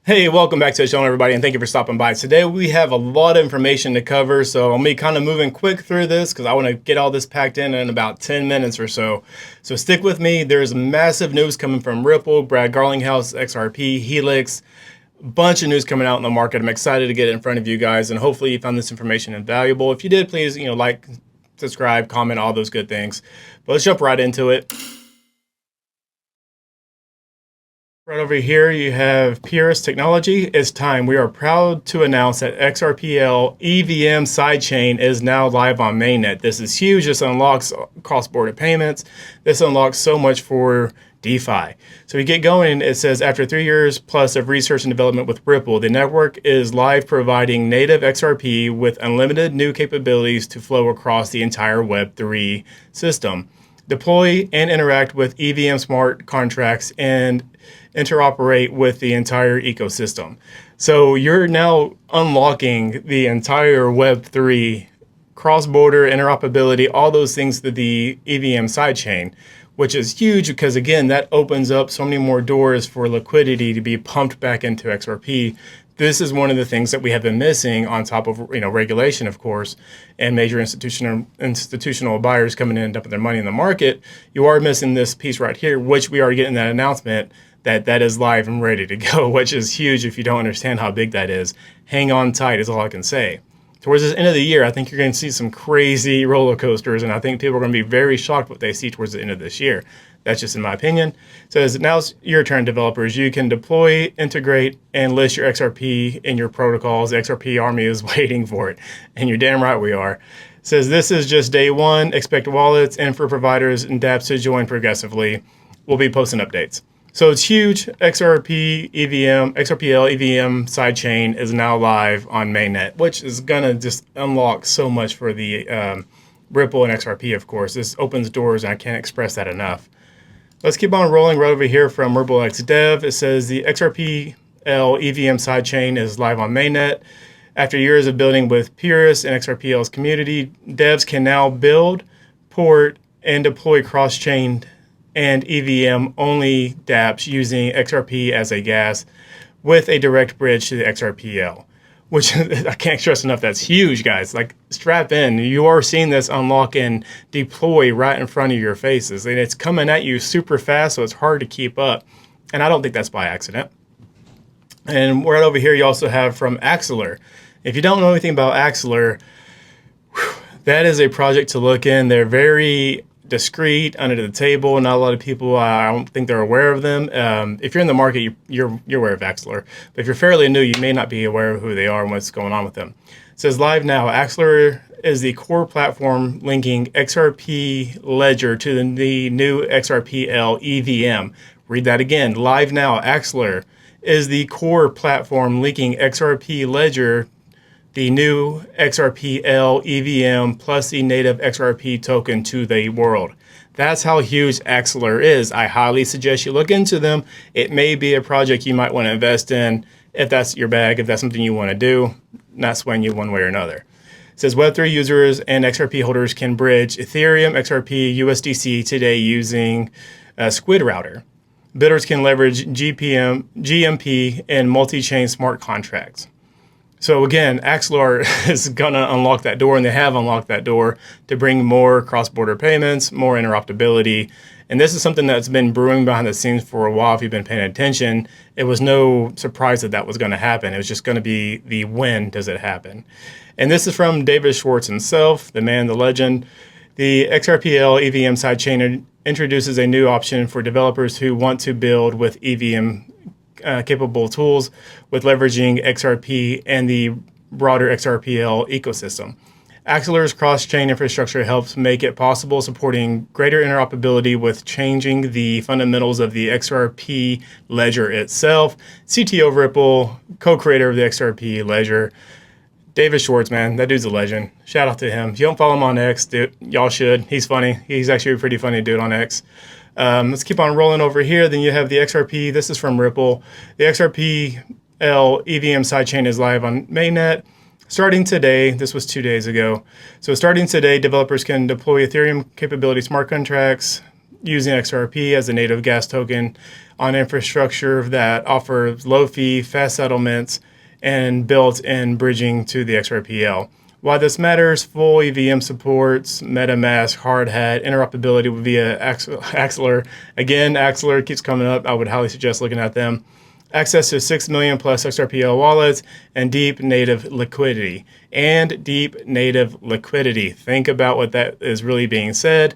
Hey, welcome back to the channel, everybody, and thank you for stopping by. Today we have a lot of information to cover, so I'm kind of moving quick through this because I want to get all this packed in about 10 minutes or so. So stick with me. There's massive news coming from Ripple, Brad Garlinghouse, XRP, Helix, bunch of news coming out in the market. I'm excited to get it in front of you guys, and hopefully you found this information invaluable. If you did, please, like, subscribe, comment, all those good things. But let's jump right into it. Right over here, you have Peersyst Technology. It's time. We are proud to announce that XRPL EVM sidechain is now live on mainnet. This is huge. This unlocks cross-border payments. This unlocks so much for DeFi. So we get going. It says, after 3 years plus of research and development with Ripple, the network is live, providing native XRP with unlimited new capabilities to flow across the entire Web3 system. Deploy and interact with EVM smart contracts and interoperate with the entire ecosystem. So you're now unlocking the entire Web3 cross-border interoperability, all those things to the EVM sidechain, which is huge because, again, that opens up so many more doors for liquidity to be pumped back into XRP. This is one of the things that we have been missing, on top of regulation, of course, and major institutional buyers coming in and dumping their money in the market. You are missing this piece right here, which we are getting that announcement that is live and ready to go, which is huge. If you don't understand how big that is, hang on tight is all I can say. Towards the end of the year, I think you're going to see some crazy roller coasters, and I think people are going to be very shocked what they see towards the end of this year. That's just in my opinion. It says, now's your turn, developers. You can deploy, integrate, and list your XRP in your protocols. The XRP army is waiting for it, and you're damn right we are. It says, this is just day one. Expect wallets and for providers and dApps to join progressively. We'll be posting updates. So it's huge. XRP EVM, XRPL EVM sidechain is now live on mainnet, which is gonna just unlock so much for the Ripple and XRP, of course. This opens doors, and I can't express that enough. Let's keep on rolling right over here from Ripple X Dev. It says the XRPL EVM sidechain is live on mainnet. After years of building with Peersyst and XRPL's community, devs can now build, port, and deploy cross-chain and EVM-only dApps using XRP as a gas with a direct bridge to the XRPL, which I can't stress enough. That's huge, guys. Like, strap in. You are seeing this unlock and deploy right in front of your faces, and it's coming at you super fast, so it's hard to keep up. And I don't think that's by accident. And right over here, you also have from Axelar. If you don't know anything about Axelar, that is a project to look in. They're very discreet, under the table. Not a lot of people, I don't think they're aware of them. If you're in the market, you're aware of Axelar. But if you're fairly new, you may not be aware of who they are and what's going on with them. It says, live now, Axelar is the core platform linking XRP Ledger to the new XRPL EVM. Read that again. Live now, Axelar is the core platform linking XRP Ledger, the new XRPL EVM, plus the native XRP token to the world. That's how huge Axelar is. I highly suggest you look into them. It may be a project you might want to invest in if that's your bag, if that's something you want to do, not swaying you one way or another. It says Web3 users and XRP holders can bridge Ethereum, XRP, USDC today using Squid Router. Bidders can leverage GMP, and multi-chain smart contracts. So again, Axelar is going to unlock that door, and they have unlocked that door to bring more cross-border payments, more interoperability. And this is something that's been brewing behind the scenes for a while. If you've been paying attention, it was no surprise that that was going to happen. It was just going to be the when does it happen. And this is from David Schwartz himself, the man, the legend. The XRPL EVM sidechain introduces a new option for developers who want to build with EVM capable tools with leveraging XRP and the broader XRPL ecosystem. Axelar's cross-chain infrastructure helps make it possible, supporting greater interoperability with changing the fundamentals of the XRP Ledger itself. CTO of Ripple, co-creator of the XRP Ledger, David Schwartz, man, that dude's a legend. Shout out to him. If you don't follow him on X, dude, y'all should. He's funny. He's actually a pretty funny dude on X. Let's keep on rolling over here. Then you have the XRP. This is from Ripple. The XRPL EVM sidechain is live on mainnet. Starting today, this was 2 days ago. So starting today, developers can deploy Ethereum capability smart contracts, using XRP as a native gas token on infrastructure that offers low fee, fast settlements, and built-in bridging to the XRPL. Why this matters: full EVM supports MetaMask, hard hat, interoperability via Axelar. Again, Axelar keeps coming up. I would highly suggest looking at them. Access to 6 million plus XRPL wallets and deep native liquidity. Think about what that is really being said.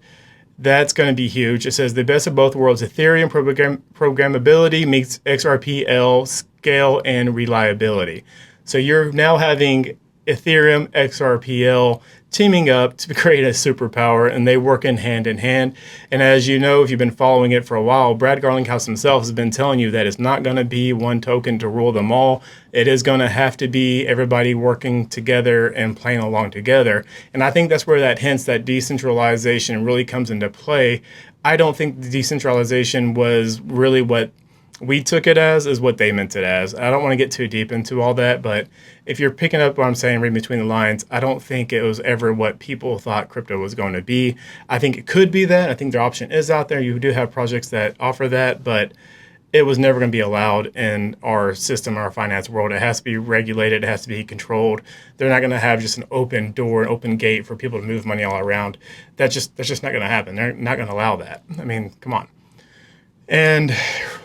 That's going to be huge. It says the best of both worlds: Ethereum programmability meets XRPL scale and reliability. So you're now having Ethereum, XRPL teaming up to create a superpower, and they work in hand. And as you know, if you've been following it for a while, Brad Garlinghouse himself has been telling you that it's not going to be one token to rule them all. It is going to have to be everybody working together and playing along together. And I think that's where that hints that decentralization really comes into play. I don't think the decentralization was really what we took it as is what they meant it as. I don't want to get too deep into all that, but if you're picking up what I'm saying, read between the lines, I don't think it was ever what people thought crypto was going to be. I think it could be that. I think the option is out there. You do have projects that offer that, but it was never going to be allowed in our system, our finance world. It has to be regulated. It has to be controlled. They're not going to have just an open door, an open gate for people to move money all around. That's just not going to happen. They're not going to allow that. I mean, come on. And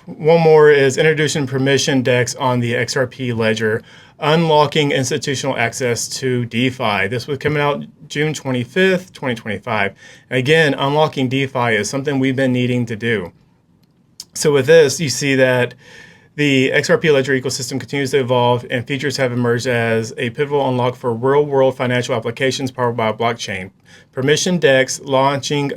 one more is introducing permission DEX on the XRP Ledger, unlocking institutional access to DeFi. This was coming out June 25th, 2025. And again, unlocking DeFi is something we've been needing to do. So with this, you see that the XRP Ledger ecosystem continues to evolve, and features have emerged as a pivotal unlock for real-world financial applications powered by a blockchain. Permission DEX launching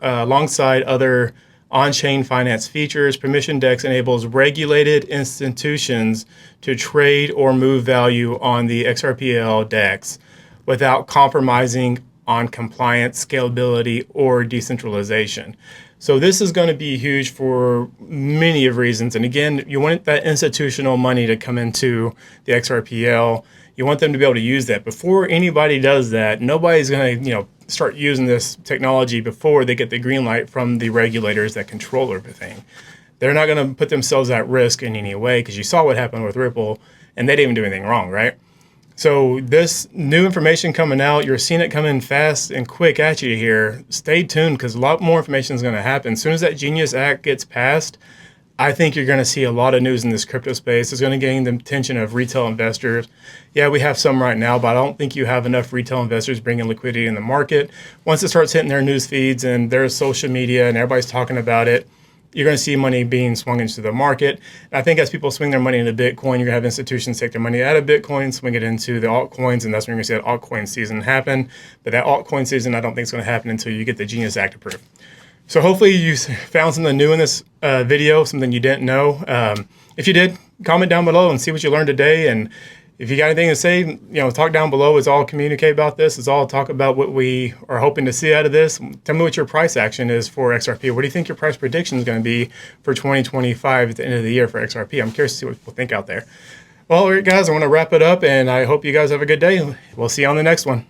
alongside other on-chain finance features. Permission DEX enables regulated institutions to trade or move value on the XRPL DEX without compromising on compliance, scalability, or decentralization. So this is going to be huge for many of reasons. And again, you want that institutional money to come into the XRPL. You want them to be able to use that. Before anybody does that, nobody's going to, start using this technology before they get the green light from the regulators that control everything. They're not going to put themselves at risk in any way, because you saw what happened with Ripple, and they didn't even do anything wrong, right? So this new information coming out, you're seeing it coming fast and quick at you here. Stay tuned, because a lot more information is going to happen. As soon as that Genius Act gets passed, I think you're going to see a lot of news in this crypto space. It's going to gain the attention of retail investors. Yeah, we have some right now, but I don't think you have enough retail investors bringing liquidity in the market. Once it starts hitting their news feeds and their social media and everybody's talking about it, you're going to see money being swung into the market. And I think as people swing their money into Bitcoin, you're going to have institutions take their money out of Bitcoin, swing it into the altcoins, and that's when you're going to see that altcoin season happen. But that altcoin season, I don't think is going to happen until you get the Genius Act approved. So hopefully you found something new in this video, something you didn't know. If you did, comment down below and see what you learned today. And if you got anything to say, talk down below. It's all communicate about this. It's all talk about what we are hoping to see out of this. Tell me what your price action is for XRP. What do you think your price prediction is going to be for 2025 at the end of the year for XRP? I'm curious to see what people think out there. Well, all right, guys, I want to wrap it up, and I hope you guys have a good day. We'll see you on the next one.